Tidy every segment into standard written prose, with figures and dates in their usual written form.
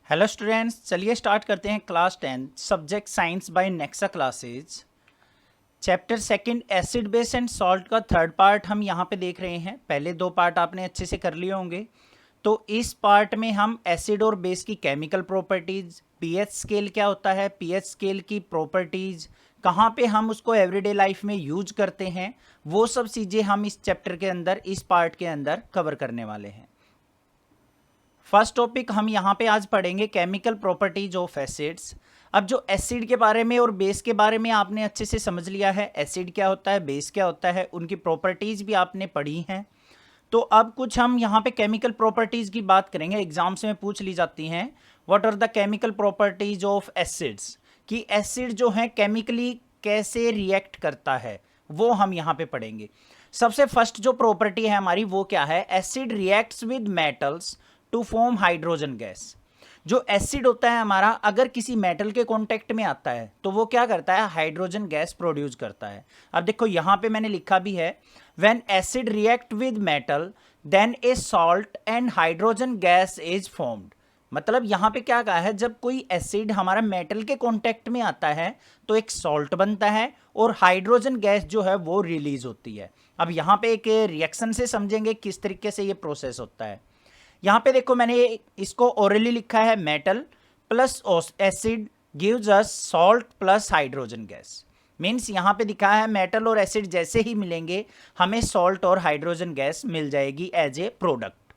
Hello students, चलिए start करते हैं class 10 subject science by Nexa classes. Chapter second acid base and salt का third part हम यहाँ पे देख रहे हैं। पहले दो पार्ट आपने अच्छे से कर लिए होंगे। तो इस पार्ट में हम एसिड और बेस की केमिकल प्रॉपर्टीज़, पीएच स्केल क्या होता है, पीएच स्केल की प्रॉपर्टीज़, कहाँ पे हम उसको एवरीडे लाइफ में यूज करते हैं, वो सब चीज़ें हम इस चैप्टर के अंदर, इस पार्ट के अंदर कवर करने वाले हैं। फर्स्ट टॉपिक हम यहाँ पे आज पढ़ेंगे केमिकल प्रॉपर्टीज ऑफ एसिड्स। अब जो एसिड के बारे में और बेस के बारे में आपने अच्छे से समझ लिया है, एसिड क्या होता है, बेस क्या होता है, उनकी प्रॉपर्टीज भी आपने पढ़ी हैं। तो अब कुछ हम यहाँ पे केमिकल प्रॉपर्टीज की बात करेंगे। एग्जाम्स में पूछ ली जाती हैं, what are the chemical properties of acids, कि एसिड जो है केमिकली कैसे रिएक्ट करता है, वो हम यहाँ पे पढ़ेंगे। सबसे फर्स्ट जो प्रॉपर्टी है हमारी वो क्या है, acid reacts with metals to form hydrogen gas. जो एसिड होता है हमारा, अगर किसी मेटल के कांटेक्ट में आता है तो वो क्या करता है, हाइड्रोजन गैस प्रोड्यूस करता है। अब देखो यहाँ पे मैंने लिखा भी है, when acid react with metal then a salt and hydrogen gas is formed. मतलब यहाँ पे क्या कहा है, जब कोई एसिड हमारा मेटल के कांटेक्ट में आता है तो एक सॉल्ट बनता है और हाइड्रोजन गैस जो है वो रिलीज होती है। अब यहाँ पे एक रिएक्शन से समझेंगे किस तरीके से ये प्रोसेस होता है। यहाँ पे देखो मैंने इसको ओरली लिखा है, metal plus acid gives us salt plus hydrogen gas. Means यहाँ पे दिखा है मेटल और एसिड जैसे ही मिलेंगे हमें सॉल्ट और हाइड्रोजन गैस मिल जाएगी एज ए प्रोडक्ट।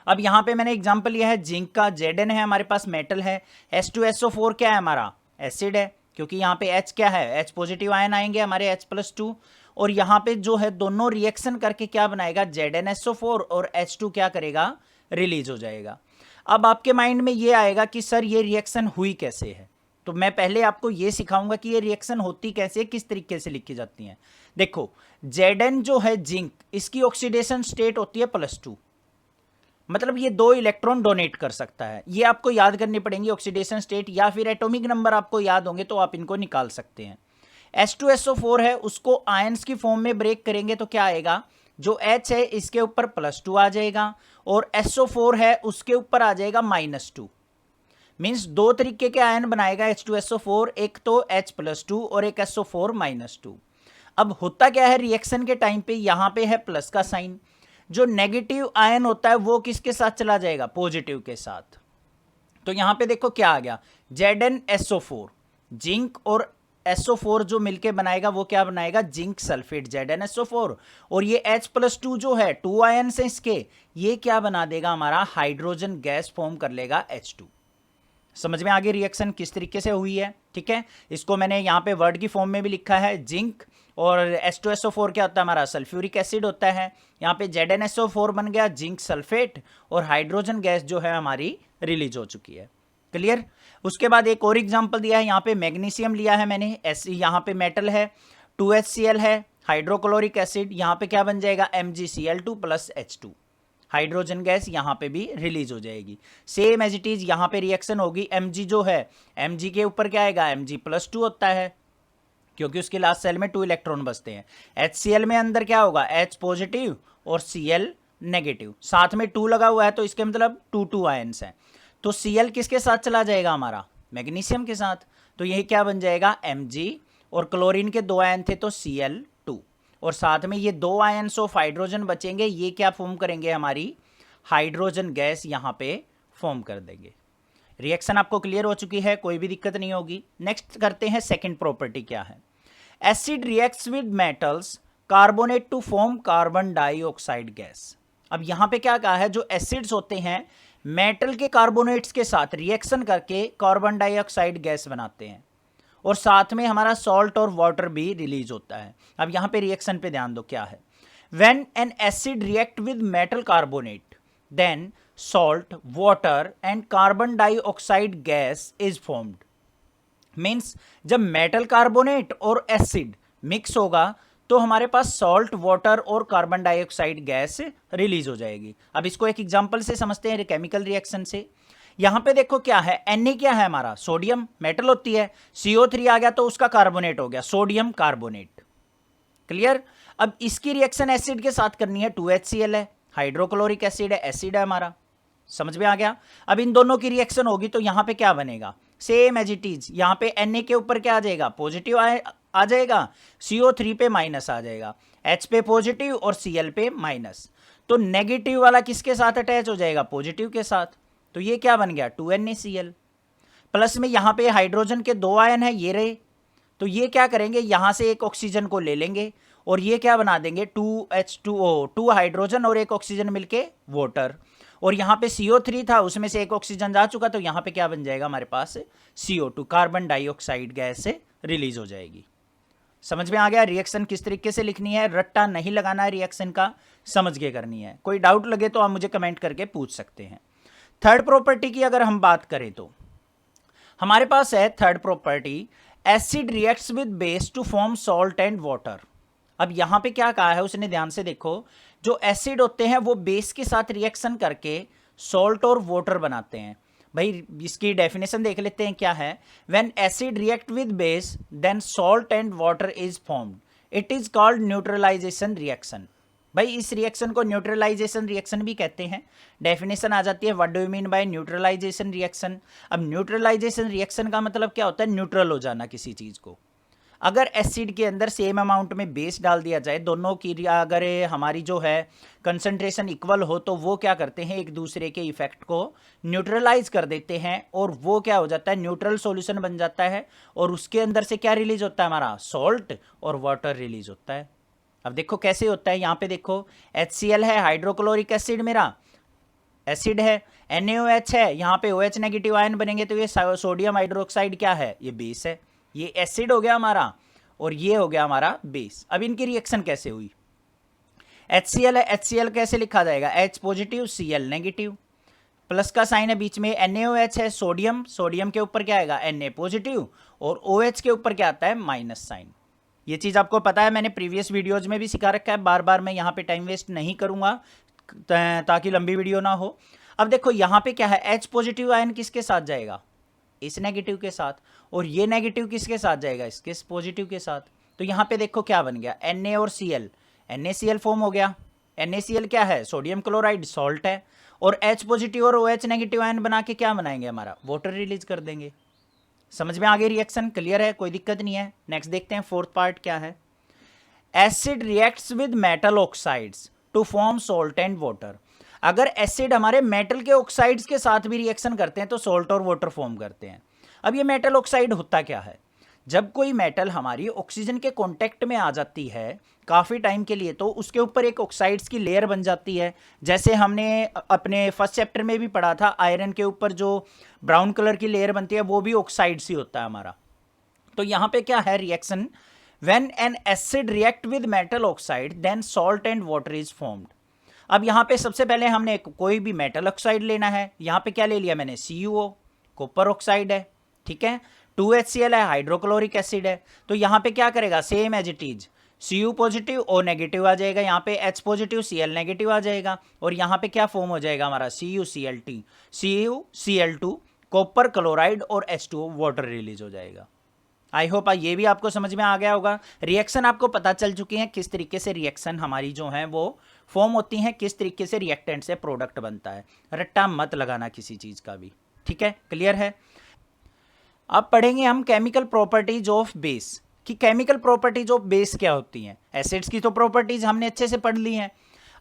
अब यहाँ पे मैंने एग्जांपल लिया है जिंक का, Zn है हमारे पास, मेटल है, H2SO4 क्या है हमारा, एसिड है, क्योंकि यहाँ पे H क्या है, H पॉजिटिव आयन आएंगे हमारे H+2, और यहाँ पे जो है दोनों रिएक्शन करके क्या बनाएगा, ZnSO4 और H2 क्या करेगा, रिलीज हो जाएगा। अब आपके माइंड में ये आएगा कि सर ये रिएक्शन हुई कैसे है, तो मैं पहले आपको ये सिखाऊंगा कि ये रिएक्शन होती कैसे, किस तरीके से लिखी जाती है। देखो Zn जो है जिंक, इसकी ऑक्सीडेशन स्टेट होती है +2, मतलब ये 2 इलेक्ट्रॉन डोनेट कर सकता है। ये आपको याद करनी पड़ेंगी ऑक्सीडेशन स्टेट, या फिर एटॉमिक नंबर आपको याद होंगे तो आप इनको निकाल सकते हैं। H2SO4 है, उसको आयंस की फॉर्म में ब्रेक करेंगे तो क्या आएगा, जो H है इसके ऊपर +2 आ जाएगा और SO4 है उसके ऊपर आ जाएगा -2। मीन्स दो तरीके के आयन बनाएगा H2SO4, एक तो H+2 और एक SO4 -2। अब होता क्या है रिएक्शन के टाइम पे, यहाँ पे है प्लस का साइन, जो नेगेटिव आयन होता है वो किसके साथ चला जाएगा, पॉजिटिव के साथ। तो यहां पे देखो क्या आ गया, ZnSO4, जिंक और SO4 जो मिलके बनाएगा वो क्या बनाएगा, जिंक सल्फेट ZnSO4, और ये H+2 जो है 2 आयन से इसके, ये क्या बना देगा हमारा, हाइड्रोजन गैस फॉर्म कर लेगा H2। समझ में आगे रिएक्शन किस तरीके से हुई है, ठीक है। इसको मैंने यहाँ पे वर्ड की फॉर्म में भी लिखा है, जिंक और H2SO4 क्या होता है हमारा, सल्फ्यूरिक एसिड होता है। यहाँ पे ZnSO4 बन गया जिंक सल्फेट, और हाइड्रोजन गैस जो है हमारी रिलीज हो चुकी है। क्लियर। उसके बाद एक और एग्जांपल दिया है, यहाँ पे मैग्नीशियम लिया है मैंने, यहाँ पे मेटल है, 2HCl है, हाइड्रोक्लोरिक एसिड, यहाँ पे क्या बन जाएगा, MgCl2 + H2, हाइड्रोजन गैस यहाँ पे भी रिलीज हो जाएगी। सेम एज इट इज यहाँ पे रिएक्शन होगी, Mg जो है, Mg के ऊपर क्या आएगा, Mg+2 होता है, क्योंकि उसके लास्ट सेल में 2 इलेक्ट्रॉन बचते हैं। HCl में अंदर क्या होगा, H पॉजिटिव और Cl नेगेटिव, साथ में 2 लगा हुआ है तो इसके मतलब 2 आयंस हैं। तो Cl किसके साथ चला जाएगा हमारा, मैग्नीशियम के साथ, तो यही क्या बन जाएगा, Mg, और क्लोरीन के 2 आयन थे तो Cl2, और साथ में ये 2 आयंस ऑफ हाइड्रोजन बचेंगे, ये क्या फॉर्म करेंगे, हमारी हाइड्रोजन गैस यहाँ पे फॉर्म कर देंगे। रिएक्शन आपको क्लियर हो चुकी है, कोई भी दिक्कत नहीं होगी। नेक्स्ट करते हैं सेकंड प्रॉपर्टी क्या है, acid reacts with metals carbonate to form carbon dioxide gas. अब यहाँ पे क्या कहा है, जो एसिड्स होते हैं मेटल के कार्बोनेट्स के साथ रिएक्शन करके कार्बन डाइऑक्साइड गैस बनाते हैं, और साथ में हमारा सॉल्ट और वाटर भी रिलीज होता है। अब यहाँ पे रिएक्शन पे ध्यान दो क्या है, when an acid react with metal carbonate then salt, water and carbon dioxide gas is formed. Means जब मेटल कार्बोनेट और एसिड मिक्स होगा तो हमारे पास सॉल्ट, वाटर और कार्बन डाइऑक्साइड गैस रिलीज हो जाएगी। अब इसको एक एग्जांपल से समझते हैं, केमिकल रिएक्शन से। यहां पे देखो क्या है, Na क्या है हमारा, सोडियम, मेटल होती है, CO3 आ गया तो उसका कार्बोनेट हो गया, सोडियम कार्बोनेट। क्लियर। अब इसकी रिएक्शन एसिड के साथ करनी है, 2HCl है, हाइड्रोक्लोरिक एसिड है, एसिड है हमारा, समझ में आ गया। अब इन दोनों की रिएक्शन होगी तो यहाँ पे क्या बनेगा, सेम एज इट इज। यहाँ पे Na के ऊपर क्या आ जाएगा, पॉजिटिव आ जाएगा, CO3 पे माइनस आ जाएगा, H पे पॉजिटिव और Cl पे माइनस। तो नेगेटिव वाला किसके साथ अटैच हो जाएगा, पॉजिटिव के साथ। तो ये क्या बन गया 2NaCl। प्लस में यहाँ पे हाइड्रोजन के 2 आयन है ये रहे, तो ये क्या करेंगे, यहाँ से एक ऑक्सीजन को ले लेंगे और ये क्या बना देंगे 2H2O, 2 हाइड्रोजन और एक ऑक्सीजन मिलके वाटर। और यहाँ पे CO3 था, उसमें से एक ऑक्सीजन जा चुका, तो यहाँ पे क्या बन जाएगा हमारे पास CO2, कार्बन डाइऑक्साइड गैस से रिलीज हो जाएगी। समझ में आ गया रिएक्शन किस तरीके से लिखनी है, रट्टा नहीं लगाना है रिएक्शन का, समझ के करनी है। कोई डाउट लगे तो आप मुझे कमेंट करके पूछ सकते हैं। थर्ड प्रॉपर्टी की अगर हम बात करें तो हमारे पास है third property, acid reacts with base to form salt and water. अब यहां पे क्या कहा है उसने, ध्यान से देखो, जो एसिड होते हैं वो बेस के साथ रिएक्शन करके सॉल्ट और वाटर बनाते हैं। भाई इसकी डेफिनेशन देख लेते हैं क्या है, when acid react with base then salt and water is formed, it is called neutralisation reaction. भाई इस रिएक्शन को न्यूट्रलाइजेशन रिएक्शन भी कहते हैं। डेफिनेशन आ जाती है, what do you mean by neutralisation reaction. अब न्यूट्रलाइजेशन रिएक्शन का मतलब क्या होता है, न्यूट्रल हो जाना किसी चीज को। अगर एसिड के अंदर सेम अमाउंट में बेस डाल दिया जाए, दोनों की अगर हमारी जो है कंसंट्रेशन इक्वल हो, तो वो क्या करते हैं, एक दूसरे के इफेक्ट को न्यूट्रलाइज कर देते हैं और वो क्या हो जाता है, न्यूट्रल सॉल्यूशन बन जाता है। और उसके अंदर से क्या रिलीज होता है, हमारा सॉल्ट और वाटर रिलीज होता है। अब देखो कैसे होता है, यहाँ पे देखो HCl है, हाइड्रोक्लोरिक एसिड मेरा एसिड है, NaOH है, यहाँ पे OH नेगेटिव आयन बनेंगे, तो ये सोडियम हाइड्रोक्साइड क्या है, ये बेस है। ये एसिड हो गया हमारा और ये हो गया हमारा बेस। अब इनकी रिएक्शन कैसे हुई, HCl है, HCl कैसे लिखा जाएगा, H positive Cl negative, plus का साइन है बीच में, NaOH है, सोडियम, सोडियम के ऊपर क्या आएगा Na पॉजिटिव और OH के ऊपर क्या आता है माइनस साइन। ये चीज़ आपको पता है, मैंने प्रीवियस वीडियोज में भी सिखा रखा है, बार बार मैं यहाँ पे टाइम वेस्ट नहीं करूँगा ताकि लंबी वीडियो ना हो। अब देखो यहाँ पे क्या है, H पॉजिटिव आयन किसके साथ जाएगा, इस नेगेटिव के साथ, और ये नेगेटिव किसके साथ जाएगा, इसके पॉजिटिव के साथ। तो यहाँ पे देखो क्या बन गया, Na और Cl, NaCl फॉर्म हो गया। NaCl क्या है, सोडियम क्लोराइड सॉल्ट है, और H पॉजिटिव और OH नेगेटिव आयन बना के क्या बनाएंगे, हमारा वाटर रिलीज कर देंगे। समझ में आ गई रिएक्शन, क्लियर है, कोई दिक्कत नहीं है। नेक्स्ट देखते हैं फोर्थ पार्ट क्या है, acid reacts with metal oxides to form salt and water. अगर एसिड हमारे मेटल के ऑक्साइड्स के साथ भी रिएक्शन करते हैं तो सॉल्ट और वाटर फॉर्म करते हैं। अब ये मेटल ऑक्साइड होता क्या है, जब कोई मेटल हमारी ऑक्सीजन के कांटेक्ट में आ जाती है काफ़ी टाइम के लिए, तो उसके ऊपर एक ऑक्साइड्स की लेयर बन जाती है। जैसे हमने अपने फर्स्ट चैप्टर में भी पढ़ा था, आयरन के ऊपर जो ब्राउन कलर की लेयर बनती है वो भी ऑक्साइड्स ही होता है हमारा। तो यहाँ पे क्या है reaction, when an acid react with metal oxide then salt and water is formed. अब यहाँ पे सबसे पहले हमने कोई भी मेटल ऑक्साइड लेना है, यहाँ पे क्या ले लिया मैंने, CuO, कॉपर ऑक्साइड है, ठीक है, 2HCl है, हाइड्रोक्लोरिक एसिड है। तो यहाँ पे क्या करेगा, same as it is, Cu positive O negative आ जाएगा, यहाँ पे H पॉजिटिव Cl नेगेटिव आ जाएगा, और यहाँ पे क्या फॉर्म हो जाएगा हमारा CuCl2, कॉपर क्लोराइड और H2O वाटर रिलीज हो जाएगा। आई होप ये भी आपको समझ में आ गया होगा। रिएक्शन आपको पता चल चुकी है, किस तरीके से रिएक्शन हमारी जो है वो फॉर्म होती हैं, किस तरीके से रिएक्टेंट से प्रोडक्ट बनता है। रट्टा मत लगाना किसी चीज़ का भी, ठीक है, क्लियर है। अब पढ़ेंगे हम केमिकल प्रॉपर्टीज ऑफ बेस, कि केमिकल प्रॉपर्टीज ऑफ बेस क्या होती हैं। एसिड्स की तो प्रॉपर्टीज हमने अच्छे से पढ़ ली हैं।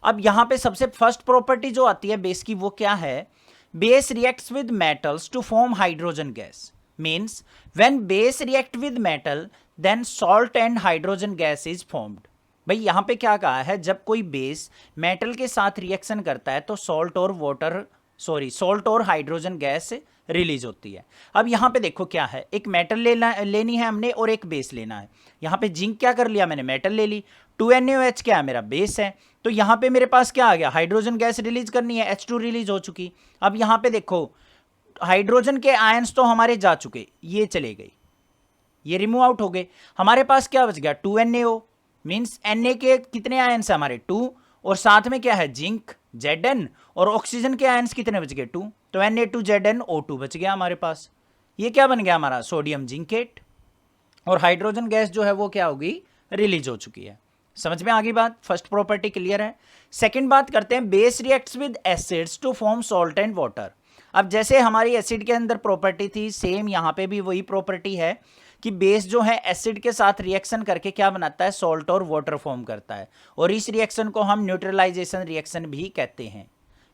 अब यहाँ पे सबसे फर्स्ट प्रॉपर्टी जो आती है बेस की वो क्या है, base reacts with metals to form hydrogen gas. Means when base react with metal then salt and hydrogen gas is formed। भाई यहाँ पे क्या कहा है, जब कोई बेस मेटल के साथ रिएक्शन करता है तो सॉल्ट और हाइड्रोजन गैस रिलीज होती है। अब यहाँ पे देखो क्या है, एक मेटल लेनी है हमने और एक बेस लेना है। यहाँ पे जिंक क्या कर लिया मैंने, मेटल ले ली, 2NaOH क्या है मेरा बेस है, तो यहाँ पे मेरे पास क्या आ गया, हाइड्रोजन गैस रिलीज करनी है, H2 रिलीज हो चुकी। अब यहाँ पे देखो हाइड्रोजन के आयंस तो हमारे जा चुके, ये चले गए, ये रिमूव आउट हो गए, हमारे पास क्या बच गया 2NaO। मीन्स Na के कितने आयंस है हमारे 2, और साथ में क्या है जिंक Zn, और ऑक्सीजन के आयंस कितने बच गए 2, तो Na2ZnO2 बच गया हमारे पास। ये क्या बन गया हमारा सोडियम जिंकेट, और हाइड्रोजन गैस जो है वो क्या होगी, रिलीज हो चुकी है। समझ में आ गई बात, फर्स्ट प्रॉपर्टी क्लियर है। सेकंड बात करते हैं, base reacts with acids to form salt and water. अब जैसे हमारी एसिड के अंदर प्रॉपर्टी थी, सेम यहाँ पे भी वही प्रॉपर्टी है कि बेस जो है एसिड के साथ रिएक्शन करके क्या बनाता है, सॉल्ट और वाटर फॉर्म करता है, और इस रिएक्शन को हम न्यूट्रलाइजेशन रिएक्शन भी कहते हैं।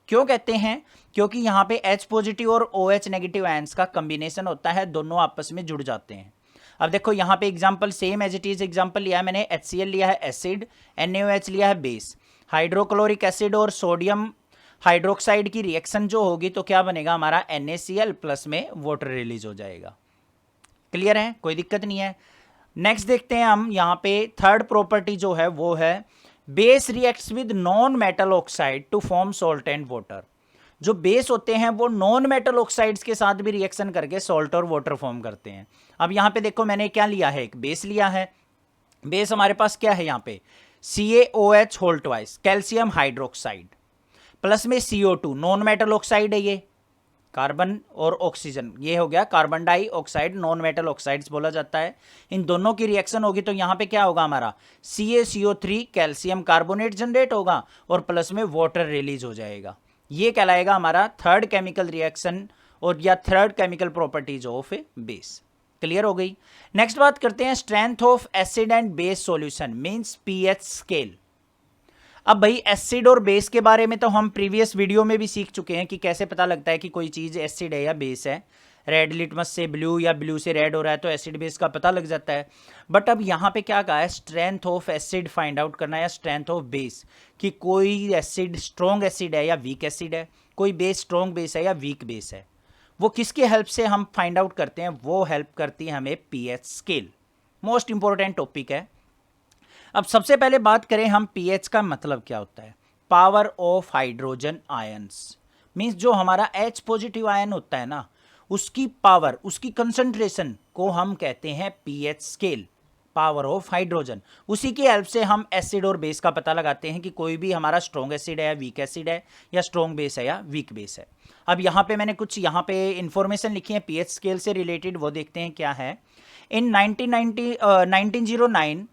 क्यों कहते हैं? क्योंकि यहाँ पे H पॉजिटिव और OH नेगेटिव आयंस का कॉम्बिनेशन होता है, दोनों आपस में जुड़ जाते हैं। अब देखो यहाँ पे example same as it is example लिया है मैंने, HCl लिया है एसिड, NaOH लिया है बेस। हाइड्रोक्लोरिक एसिड और सोडियम हाइड्रोक्साइड की रिएक्शन जो होगी तो क्या बनेगा हमारा, NaCl प्लस में वाटर रिलीज हो जाएगा। क्लियर है, कोई दिक्कत नहीं है। नेक्स्ट देखते हैं हम यहाँ पे थर्ड प्रॉपर्टी जो है वो है base reacts with non metal oxide to form salt and water. जो बेस होते हैं वो नॉन मेटल ऑक्साइड्स के साथ भी रिएक्शन करके सॉल्ट और वाटर फॉर्म करते हैं। अब यहाँ पे देखो मैंने क्या लिया है, एक बेस लिया है। बेस हमारे पास क्या है यहाँ पे, CaOH whole twice calcium hydroxide plus में CO2 नॉन मेटल ऑक्साइड है, ये कार्बन और ऑक्सीजन, ये हो गया carbon dioxide, non metal oxides बोला जाता है। इन दोनों की रिएक्शन होगी तो यहाँ पे क्या होगा हमारा, CaCO3 कैल्शियम कार्बोनेट जनरेट होगा और प्लस में वाटर रिलीज हो जाएगा। ये कहलाएगा हमारा थर्ड केमिकल रिएक्शन और या third chemical properties of base. Clear हो गई। नेक्स्ट बात करते हैं strength of acid and base solution means pH scale. अब भाई एसिड और बेस के बारे में तो हम प्रीवियस वीडियो में भी सीख चुके हैं कि कैसे पता लगता है कि कोई चीज़ एसिड है या बेस है। रेड लिटमस से ब्लू या ब्लू से रेड हो रहा है तो एसिड बेस का पता लग जाता है। बट अब यहाँ पे क्या कहा है, strength of acid find out करना है या स्ट्रेंथ ऑफ बेस, कि कोई एसिड स्ट्रॉन्ग एसिड है या वीक एसिड है, कोई बेस स्ट्रॉन्ग बेस है या वीक बेस है। वो किसके हेल्प से हम फाइंड आउट करते हैं, वो हेल्प करती है हमें pH scale. Most important topic है। अब सबसे पहले बात करें हम pH का मतलब क्या होता है, power of hydrogen ions. Means जो हमारा H पॉजिटिव आयन होता है ना, उसकी पावर, उसकी कंसंट्रेशन को हम कहते हैं pH scale, power of hydrogen. उसी की हेल्प से हम एसिड और बेस का पता लगाते हैं कि कोई भी हमारा स्ट्रॉन्ग एसिड है या वीक एसिड है, या स्ट्रॉन्ग बेस है या वीक बेस है। अब यहाँ पे मैंने कुछ यहाँ पे इंफॉर्मेशन लिखी है pH स्केल से रिलेटेड, वो देखते हैं क्या है। इन 1909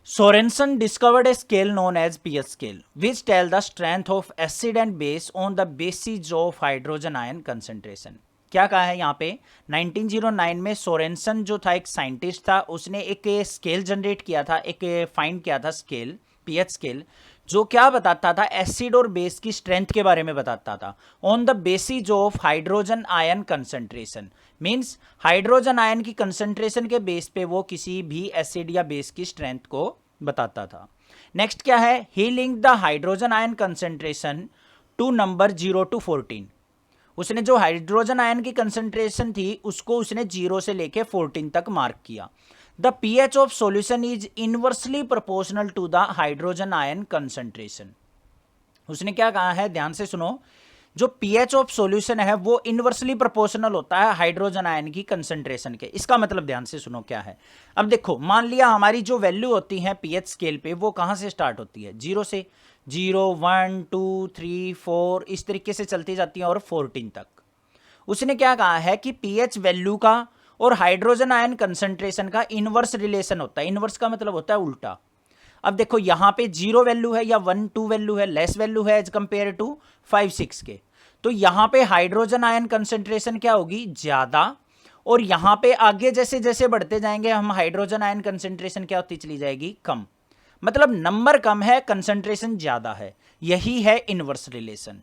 Sorensen discovered a scale known as pH scale, which tell the strength of acid and base on the basis of hydrogen ion concentration. क्या कहा है यहाँ पे, 1909 में सोरेंसन जो था एक साइंटिस्ट था, उसने एक स्केल जनरेट किया था, एक फाइंड किया था स्केल, pH स्केल, जो क्या बताता था, एसिड और बेस की स्ट्रेंथ के बारे में बताता था on the basis of hydrogen ion concentration. Means hydrogen ion की कंसंट्रेशन के बेस पे वो किसी भी एसिड या बेस की स्ट्रेंथ को बताता था। नेक्स्ट क्या है, ही link the hydrogen ion concentration to number 0 to 14। उसने जो हाइड्रोजन आयन की कंसंट्रेशन थी उसको उसने 0 से लेके 14 तक मार्क किया। The pH of solution is inversely proportional to the hydrogen ion concentration. उसने क्या कहा है, ध्यान से सुनो, जो pH ऑफ सॉल्यूशन है वो इनवर्सली प्रोपोर्शनल होता है हाइड्रोजन आयन की कंसंट्रेशन के। इसका मतलब ध्यान से सुनो क्या है। अब देखो, मान लिया हमारी जो वैल्यू होती है pH स्केल पे वो कहां से स्टार्ट होती है, 0 से, 0 1 2 3 4 इस तरीके से चलती जाती है और 14 तक। उसने क्या कहा है कि pH वैल्यू का और हाइड्रोजन आयन कंसंट्रेशन का इनवर्स रिलेशन होता है। इनवर्स का मतलब होता है उल्टा। अब देखो यहाँ पे 0 वैल्यू है या 1 2 वैल्यू है, लेस वैल्यू है एज कंपेयर टू 5 6 के, तो यहाँ पे हाइड्रोजन आयन कंसंट्रेशन क्या होगी, ज्यादा, और यहाँ पे आगे जैसे जैसे बढ़ते जाएंगे हम हाइड्रोजन आयन कंसंट्रेशन क्या होती चली जाएगी, कम। मतलब नंबर कम है, कंसंट्रेशन ज्यादा है, यही है इनवर्स रिलेशन।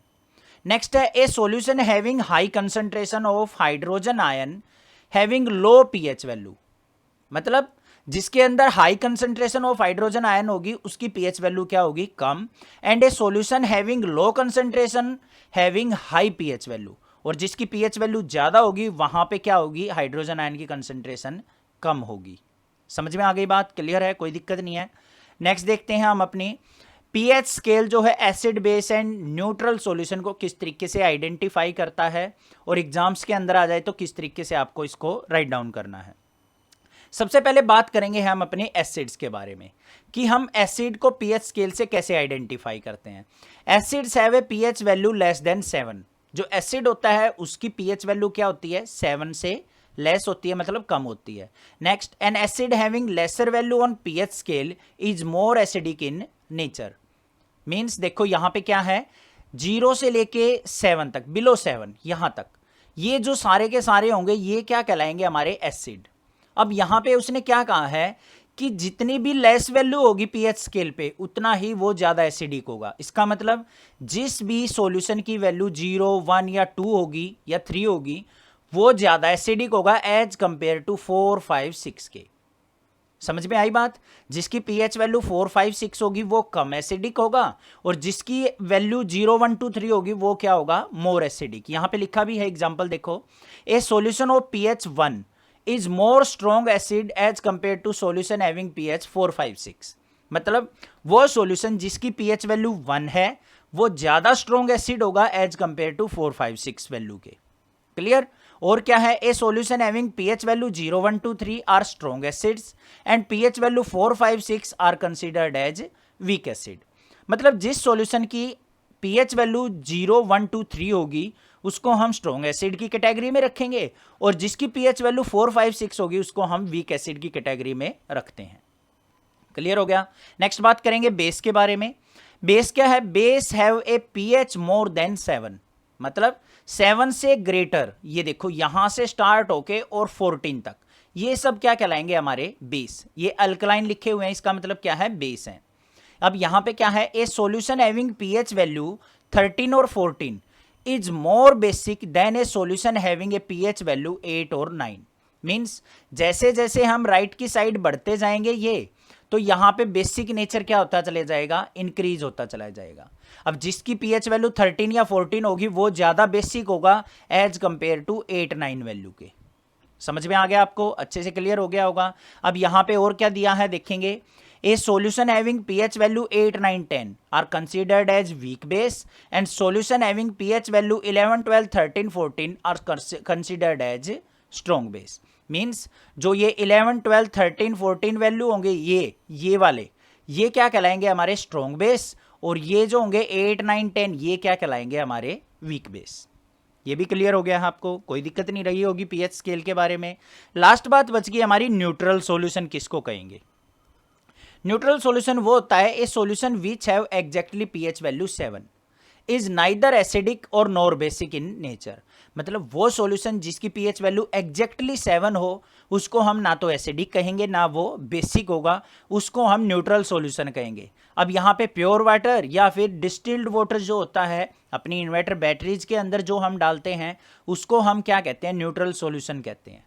नेक्स्ट है a solution having high concentration of hydrogen ion having low pH value. मतलब जिसके अंदर high concentration of hydrogen ion होगी उसकी pH वैल्यू क्या होगी, कम। And a solution having low concentration having high pH value, और जिसकी pH वैल्यू ज्यादा होगी वहां पे क्या होगी, हाइड्रोजन आयन की कंसंट्रेशन कम होगी। समझ में आ गई बात, क्लियर है, कोई दिक्कत नहीं है। नेक्स्ट देखते हैं हम अपनी pH स्केल जो है acid base and neutral solution को किस तरीके से आइडेंटिफाई करता है, और एग्जाम्स के अंदर आ जाए तो किस तरीके से आपको इसको राइट डाउन करना है। सबसे पहले बात करेंगे हम अपने एसिड्स के बारे में कि हम एसिड को pH स्केल से कैसे आइडेंटिफाई करते हैं। Acids have a pH value less than 7। जो एसिड होता है उसकी pH वैल्यू क्या होती है, 7 से लेस होती है मतलब कम होती है। Next, N acid having laser value on pH scale is more acidic in nature. Means देखो यहां पे क्या है, 0 से लेके 7 तक, बिलो 7 यहां तक, ये जो सारे के सारे होंगे ये क्या कहलाएंगे हमारे एसिड। अब यहां पे उसने क्या कहा है कि जितनी भी लेस वैल्यू होगी पीएच स्केल पे उतना ही वो ज्यादा एसिडिक होगा। इसका मतलब जिस भी सॉल्यूशन की वैल्यू 0, 1 या 2 होगी या 3 होगी वो ज्यादा एसिडिक होगा एज कंपेयर टू 4, 5, 6 के। समझ में आई बात? जिसकी पीएच वैल्यू 4, 5, 6 होगी वो कम एसिडिक होगा और जिसकी वैल्यू 0, 1, 2, 3 होगी वो क्या होगा, मोर एसिडिक। यहां पे लिखा भी है एग्जांपल देखो, a solution of pH 1 is more strong acid as compare to solution having pH 4, 5, 6। मतलब वो सॉल्यूशन जिसकी पीएच वैल्यू 1 है वो ज्यादा स्ट्रॉन्ग एसिड होगा एज कंपेयर टू 4, 5, 6 वैल्यू के। क्लियर? और क्या है, a solution having pH value 0, 1, 2, 3 are strong acids and pH value 4, 5, 6 are considered as weak acid. मतलब जिस सॉल्यूशन की पीएच वैल्यू 0, 1, 2, 3 होगी उसको हम स्ट्रॉन्ग एसिड की कैटेगरी में रखेंगे और जिसकी पीएच वैल्यू 4, 5, 6 होगी उसको हम वीक एसिड की कैटेगरी में रखते हैं। क्लियर हो गया? नेक्स्ट बात करेंगे बेस के बारे में। बेस क्या है, base have a pH more than 7, मतलब 7 से ग्रेटर, ये देखो यहां से स्टार्ट होके और 14 तक, ये सब क्या कहलाएंगे हमारे बेस। ये अल्कलाइन लिखे हुए हैं, इसका मतलब क्या है, बेस है। अब यहां पे क्या है, a solution having pH value 13 और 14 is more basic than a solution having a pH value 8 और 9। मीन्स जैसे जैसे हम राइट की साइड बढ़ते जाएंगे ये, तो यहां पे बेसिक नेचर क्या होता चले जाएगा, इंक्रीज होता चला जाएगा। अब जिसकी पीएच वैल्यू 13 या 14 होगी वो ज्यादा बेसिक होगा एज कंपेयर टू 8, 9 वैल्यू के। समझ में आ गया आपको? अच्छे से क्लियर हो गया होगा। अब यहां पे और क्या दिया है देखेंगे, a solution having pH value 8, 9, 10 are considered as weak base and solution having pH value 11, 12, 13, 14 are considered as strong base. Means जो ये 11, 12, 13, 14 वैल्यू होंगे ये वाले, ये क्या कहलाएंगे हमारे स्ट्रॉन्ग बेस, और ये जो होंगे 8, 9, 10 ये क्या कहलाएंगे हमारे वीक बेस। ये भी क्लियर हो गया है आपको? कोई दिक्कत नहीं रही होगी पीएच स्केल के बारे में। लास्ट बात बच गई हमारी, न्यूट्रल सॉल्यूशन किसको कहेंगे। न्यूट्रल सॉल्यूशन वो होता है a solution which have exactly pH value 7 is neither acidic और नॉर बेसिक इन नेचर। मतलब वो सॉल्यूशन जिसकी पीएच वैल्यू एग्जैक्टली 7 हो उसको हम ना तो एसिडिक कहेंगे ना वो बेसिक होगा, उसको हम न्यूट्रल सॉल्यूशन कहेंगे। अब यहाँ पे प्योर वाटर या फिर डिस्टिल्ड वाटर जो होता है अपनी इन्वर्टर बैटरीज के अंदर जो हम डालते हैं उसको हम क्या कहते हैं, न्यूट्रल सॉल्यूशन कहते हैं।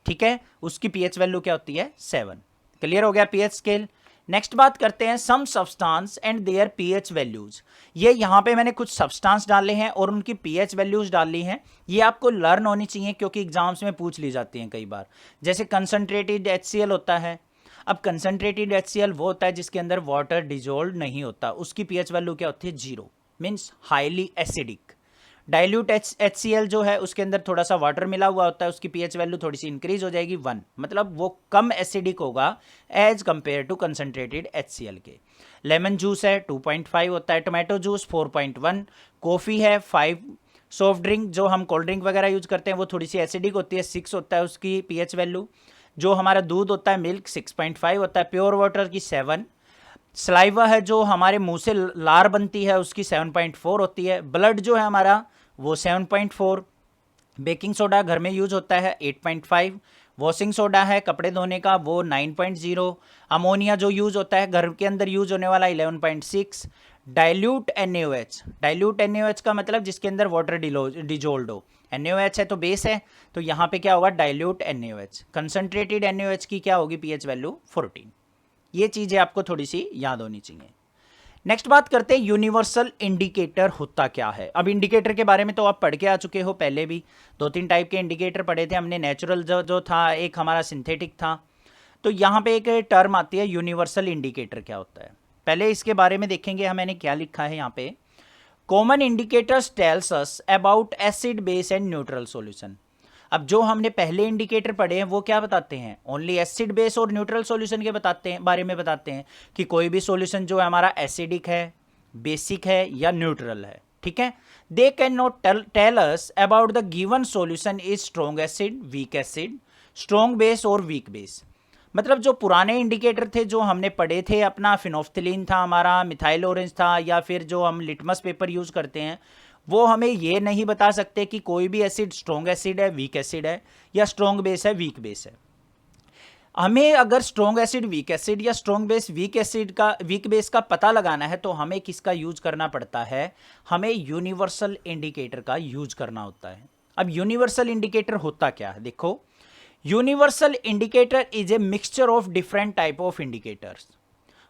ठीक है, उसकी पीएच वैल्यू क्या होती है, 7। क्लियर हो गया पीएच स्केल। नेक्स्ट बात करते हैं some substance and their pH values. ये यहाँ पे मैंने कुछ सब्सटेंस डाले हैं और उनकी पीएच वैल्यूज डाली हैं, ये आपको लर्न होनी चाहिए क्योंकि एग्जाम्स में पूछ ली जाती हैं कई बार। जैसे कंसंट्रेटेड HCl होता है। अब कंसंट्रेटेड HCl वो होता है जिसके अंदर वाटर डिजोल्व नहीं होता, उसकी पीएच वैल्यू क्या होती है, 0, means highly acidic. Dilute HCl जो है उसके अंदर थोड़ा सा वाटर मिला हुआ होता है, उसकी पीएच वैल्यू थोड़ी सी इंक्रीज हो जाएगी 1, मतलब वो कम एसिडिक होगा as compare to concentrated HCl के। लेमन जूस है 2.5 होता है, टोमेटो जूस 4.1, कॉफ़ी है 5, सॉफ्ट ड्रिंक जो हम कोल्ड ड्रिंक वगैरह यूज करते हैं वो थोड़ी सी एसिडिक होती है, 6 होता है उसकी पीएच वैल्यू। जो हमारा दूध होता है मिल्क 6.5 होता है, प्योर वाटर की 7, सलाइवा है जो हमारे मुंह से लार बनती है उसकी 7.4 होती है, ब्लड जो है हमारा वो 7.4, बेकिंग सोडा घर में यूज होता है 8.5, वॉशिंग सोडा है कपड़े धोने का वो 9.0, अमोनिया जो यूज होता है घर के अंदर यूज होने वाला 11.6, डाइल्यूट NaOH, डाइल्यूट NaOH का मतलब जिसके अंदर वाटर डिजोल्ड हो, NaOH है तो बेस है तो यहाँ पे क्या होगा, डाइल्यूट NaOH। कंसंट्रेटेड NaOH की क्या होगी पीएच वैल्यू 14। ये चीजें आपको थोड़ी सी याद होनी चाहिए। नेक्स्ट बात करते हैं यूनिवर्सल इंडिकेटर होता क्या है। अब इंडिकेटर के बारे में तो आप पढ़ के आ चुके हो, पहले भी 2-3 टाइप के इंडिकेटर पढ़े थे हमने, नेचुरल जो था, एक हमारा सिंथेटिक था। तो यहाँ पे एक टर्म आती है यूनिवर्सल इंडिकेटर क्या होता है, पहले इसके बारे में देखेंगे। मैंने क्या लिखा है यहाँ पे, common indicators tells us about acid base and neutral solution. अब जो हमने पहले इंडिकेटर पढ़े हैं वो क्या बताते हैं, ओनली एसिड बेस और न्यूट्रल सॉल्यूशन के बारे में बताते हैं कि कोई भी सॉल्यूशन जो है हमारा एसिडिक है, बेसिक है या न्यूट्रल है। ठीक है। They can not tell us about the given solution is strong acid, weak acid, strong base और वीक बेस। मतलब जो पुराने इंडिकेटर थे जो हमने पढ़े थे, अपना फिनोफ्थिलीन था हमारा, मिथाइल ऑरेंज था, या फिर जो हम लिटमस पेपर यूज करते हैं, वो हमें ये नहीं बता सकते कि कोई भी एसिड स्ट्रॉन्ग एसिड है, वीक एसिड है, या स्ट्रॉन्ग बेस है, वीक बेस है। हमें अगर स्ट्रॉन्ग एसिड या स्ट्रॉन्ग बेस वीक बेस का पता लगाना है तो हमें किसका यूज करना पड़ता है? हमें यूनिवर्सल इंडिकेटर का यूज करना होता है। अब यूनिवर्सल इंडिकेटर होता क्या है? देखो, universal indicator is a mixture of different type of indicators.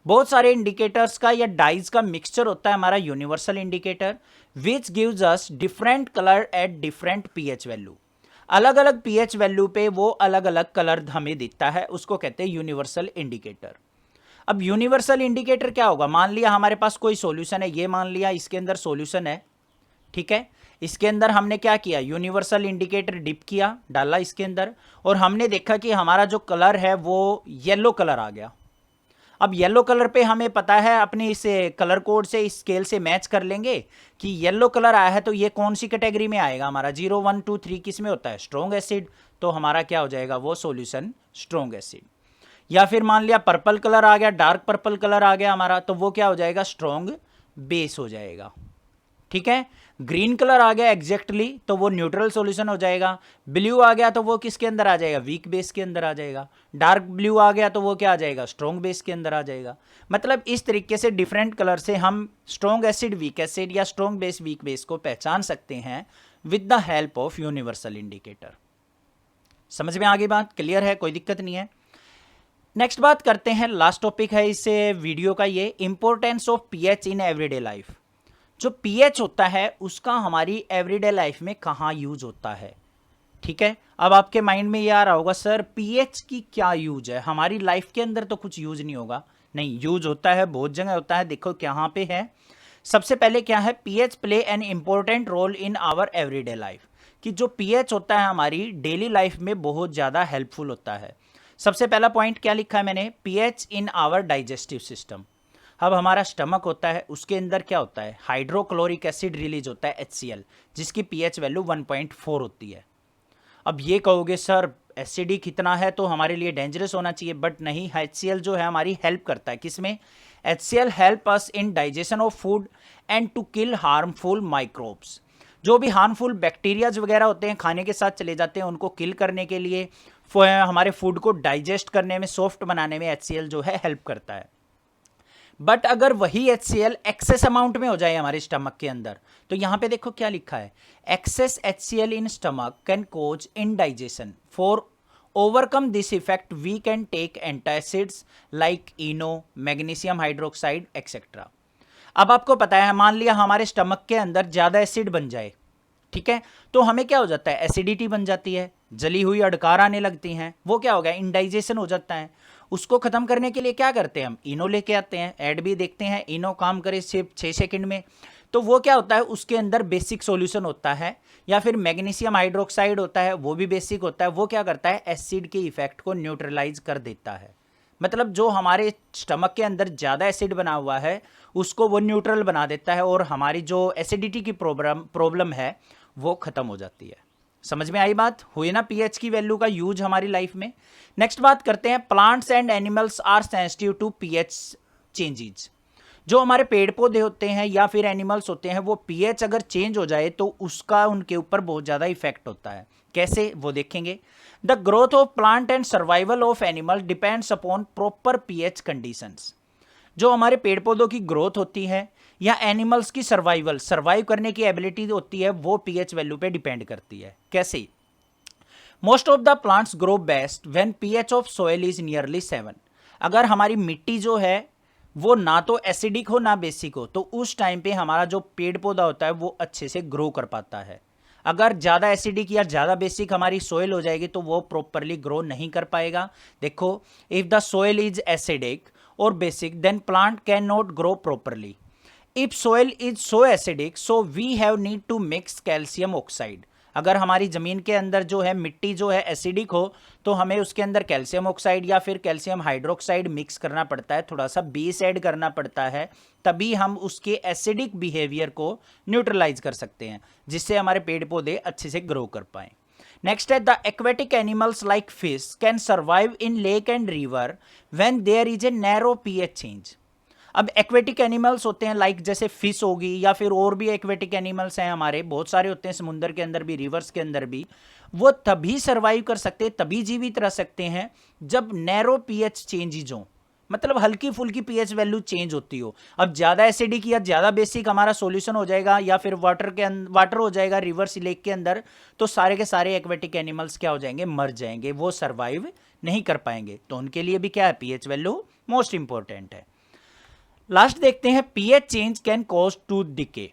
बहुत सारे इंडिकेटर्स का या डाइज का मिक्सचर होता है हमारा universal indicator, which gives us different colour at different pH value. अलग अलग पीएच वैल्यू पे वो अलग अलग कलर हमें दिखता है, उसको कहते हैं यूनिवर्सल इंडिकेटर। अब यूनिवर्सल इंडिकेटर क्या होगा? मान लिया हमारे पास कोई सॉल्यूशन है, ये मान लिया इसके अंदर सॉल्यूशन है, ठीक है। इसके अंदर हमने क्या किया? यूनिवर्सल इंडिकेटर डिप किया, डाला इसके अंदर, और हमने देखा कि हमारा जो कलर है वो येलो कलर आ गया। अब येलो कलर पे हमें पता है, अपने इस कलर कोड से, इस स्केल से मैच कर लेंगे कि येलो कलर आया है तो ये कौन सी कैटेगरी में आएगा हमारा? 0 1 2 3 किस में होता है? Strong acid. तो हमारा क्या हो जाएगा? वो सॉल्यूशन स्ट्रॉन्ग एसिड। या फिर मान लिया पर्पल कलर आ गया, डार्क पर्पल कलर आ गया हमारा, तो वो क्या हो जाएगा? स्ट्रॉन्ग बेस हो जाएगा, ठीक है। ग्रीन कलर आ गया एग्जैक्टली, तो वो न्यूट्रल सॉल्यूशन हो जाएगा। ब्लू आ गया तो वो किसके अंदर आ जाएगा? वीक बेस के अंदर आ जाएगा। डार्क ब्लू आ गया तो वो क्या आ जाएगा? स्ट्रॉन्ग बेस के अंदर आ जाएगा। मतलब इस तरीके से डिफरेंट कलर से हम स्ट्रॉन्ग एसिड, वीक एसिड या स्ट्रॉन्ग बेस, वीक बेस को पहचान सकते हैं with the help of universal indicator. समझ में आ गई बात? क्लियर है? कोई दिक्कत नहीं है। नेक्स्ट बात करते हैं, लास्ट टॉपिक है इस वीडियो का, ये importance of pH in everyday life. जो पीएच होता है उसका हमारी एवरीडे लाइफ में कहाँ यूज होता है, ठीक है। अब आपके माइंड में ये आ रहा होगा, सर पीएच की क्या यूज है? हमारी लाइफ के अंदर तो कुछ यूज नहीं होगा। नहीं, यूज होता है, बहुत जगह होता है। देखो कहाँ पे है। सबसे पहले क्या है? PH play an important role in our everyday life. कि जो पीएच होता है हमारी डेली लाइफ में बहुत ज़्यादा हेल्पफुल होता है। सबसे पहला पॉइंट क्या लिखा है मैंने? PH in our digestive system. अब हमारा स्टमक होता है, उसके अंदर क्या होता है? हाइड्रोक्लोरिक एसिड रिलीज होता है, HCl, जिसकी पीएच वैल्यू 1.4 होती है। अब ये कहोगे सर एसिडिक कितना है तो हमारे लिए डेंजरस होना चाहिए, बट नहीं, HCl जो है हमारी हेल्प करता है। किसमें? HCl help us in digestion of food and to kill harmful microbes. जो भी हार्मफुल बैक्टीरियाज वगैरह होते हैं खाने के साथ चले जाते हैं, उनको किल करने के लिए, हमारे फूड को डाइजेस्ट करने में, सॉफ्ट बनाने में HCl जो है हेल्प करता है। बट अगर वही HCl एक्सेस अमाउंट में हो जाए हमारे स्टमक के अंदर, तो यहां पे देखो क्या लिखा है? Excess HCl in stomach can cause indigestion. For overcome this effect we can take antacids like Eno, magnesium hydroxide etcetera. अब आपको पता है, मान लिया हमारे स्टमक के अंदर ज्यादा एसिड बन जाए, ठीक है, तो हमें क्या हो जाता है? एसिडिटी बन जाती है, जली हुई अडकार आने लगती हैं, वो क्या हो गया? इंडाइजेशन हो जाता है। उसको खत्म करने के लिए क्या करते हैं? हम इनो लेके आते हैं, ऐड भी देखते हैं, इनो काम करे सिर्फ 6 सेकंड में। तो वो क्या होता है? उसके अंदर बेसिक सॉल्यूशन होता है, या फिर मैग्नीशियम हाइड्रोक्साइड होता है, वो भी बेसिक होता है। वो क्या करता है? एसिड के इफेक्ट को न्यूट्रलाइज कर देता है। मतलब जो हमारे स्टमक के अंदर ज़्यादा एसिड बना हुआ है उसको वो न्यूट्रल बना देता है, और हमारी जो एसिडिटी की प्रॉब्लम है वो खत्म हो जाती है। समझ में आई बात? हुई ना पीएच की वैल्यू का यूज हमारी लाइफ में। नेक्स्ट बात करते हैं, plants and animals are sensitive to pH changes. जो हमारे पेड़ पौधे होते हैं या फिर एनिमल्स होते हैं, वो पीएच अगर चेंज हो जाए तो उसका उनके ऊपर बहुत ज़्यादा इफेक्ट होता है। कैसे? वो देखेंगे। The growth of plant and survival of animal depends upon proper pH conditions. जो हमारे पेड़ पौधों की ग्रोथ होती है या एनिमल्स की सर्वाइव करने की एबिलिटी होती है, वो पीएच वैल्यू पे डिपेंड करती है। कैसे? Most of the plants grow best when pH of soil is nearly 7। अगर हमारी मिट्टी जो है वो ना तो एसिडिक हो ना बेसिक हो, तो उस टाइम पे हमारा जो पेड़ पौधा होता है वो अच्छे से ग्रो कर पाता है। अगर ज़्यादा एसिडिक या ज़्यादा बेसिक हमारी सोइल हो जाएगी तो वो प्रॉपरली ग्रो नहीं कर पाएगा। देखो, if the soil is acidic or basic, then plant cannot grow properly. If soil is so acidic, so we have need to mix calcium oxide. अगर हमारी ज़मीन के अंदर जो है मिट्टी जो है एसिडिक हो तो हमें उसके अंदर कैल्शियम ऑक्साइड या फिर कैल्शियम हाइड्रोक्साइड मिक्स करना पड़ता है, थोड़ा सा बेस ऐड करना पड़ता है, तभी हम उसके एसिडिक बिहेवियर को न्यूट्रलाइज कर सकते हैं, जिससे हमारे पेड़ पौधे अच्छे से ग्रो कर पाएँ। नेक्स्ट है the aquatic animals like fish can survive in lake and river when there is a narrow pH change. अब एक्वेटिक एनिमल्स होते हैं लाइक जैसे फिश होगी या फिर और भी एक्वेटिक एनिमल्स हैं हमारे, बहुत सारे होते हैं समुद्र के अंदर भी, रिवर्स के अंदर भी, वो तभी सर्वाइव कर सकते हैं, तभी जीवित रह सकते हैं जब नैरो पीएच चेंजेज हो, मतलब हल्की फुल्की पीएच वैल्यू चेंज होती हो। अब ज़्यादा एसिडिक या ज़्यादा बेसिक हमारा सॉल्यूशन हो जाएगा या फिर वाटर हो जाएगा रिवर्स लेक के अंदर, तो सारे के सारे एक्वेटिक एनिमल्स क्या हो जाएंगे, मर जाएंगे, वो सर्वाइव नहीं कर पाएंगे। तो उनके लिए भी क्या है, पीएच वैल्यू मोस्ट इंपॉर्टेंट है। लास्ट देखते हैं, pH change can cause tooth decay.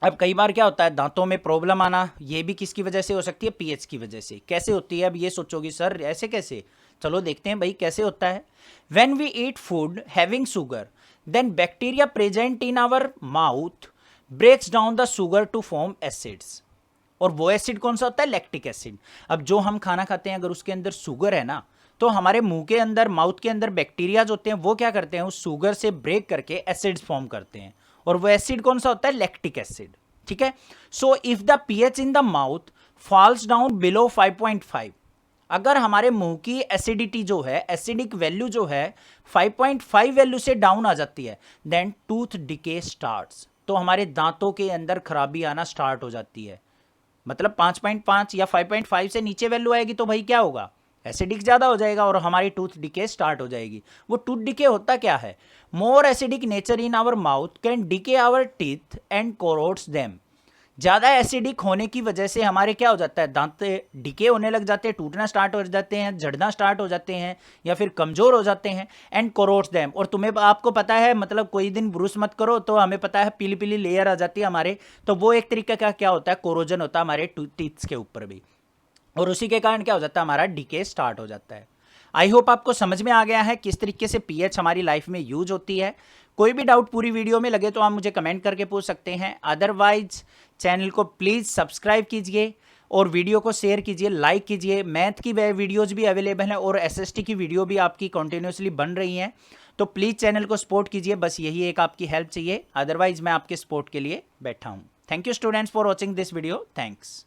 अब कई बार क्या होता है, दांतों में प्रॉब्लम आना, ये भी किसकी वजह से हो सकती है, पीएच की वजह से। कैसे होती है, अब ये सोचोगी सर ऐसे कैसे, चलो देखते हैं भाई कैसे होता है। When we eat food having sugar then bacteria present in our mouth breaks down the sugar to form acids. और वो एसिड कौन सा होता है, लैक्टिक एसिड। अब जो हम खाना खाते हैं अगर उसके अंदर शुगर है ना, तो हमारे मुंह के अंदर, माउथ के अंदर बैक्टीरिया जो होते हैं वो क्या करते हैं, उस शुगर से ब्रेक करके एसिड्स फॉर्म करते हैं, और वो एसिड कौन सा होता है, लैक्टिक एसिड। ठीक है, so if the pH in the mouth falls down below 5.5, अगर हमारे मुंह की एसिडिटी जो है, एसिडिक वैल्यू जो है 5.5 वैल्यू से डाउन आ जाती है, देन टूथ डिके स्टार्ट्स, तो हमारे दांतों के अंदर खराबी आना स्टार्ट हो जाती है। मतलब 5.5 या 5.5 से नीचे वैल्यू आएगी तो भाई क्या होगा, एसिडिक ज़्यादा हो जाएगा और हमारी टूथ डिके स्टार्ट हो जाएगी। वो टूथ डिके होता क्या है, more acidic nature in our mouth can decay our teeth and corrodes them. ज़्यादा एसिडिक होने की वजह से हमारे क्या हो जाता है, दांत डिके होने लग जाते हैं, टूटना स्टार्ट हो जाते हैं, झड़ना स्टार्ट हो जाते हैं या फिर कमज़ोर हो जाते हैं, एंड कोरोड्स देम। और तुम्हें आपको पता है, मतलब कोई दिन ब्रूस मत करो तो हमें पता है पीली पीली लेयर आ जाती है हमारे, तो वो एक तरीके का क्या होता है, कोरोजन होता है हमारे टीथ्स के ऊपर भी, और उसी के कारण क्या हो जाता है, हमारा डिके स्टार्ट हो जाता है। आई होप आपको समझ में आ गया है किस तरीके से पीएच हमारी लाइफ में यूज होती है। कोई भी डाउट पूरी वीडियो में लगे तो आप मुझे कमेंट करके पूछ सकते हैं, अदरवाइज चैनल को प्लीज़ सब्सक्राइब कीजिए और वीडियो को शेयर कीजिए, लाइक कीजिए। मैथ की वीडियोज़ भी अवेलेबल हैं और एसएसटी की वीडियो भी आपकी कंटिन्यूसली बन रही हैं, तो प्लीज़ चैनल को सपोर्ट कीजिए, बस यही एक आपकी हेल्प चाहिए, अदरवाइज मैं आपके सपोर्ट के लिए बैठा हूँ। Thank you students for watching this video, thanks.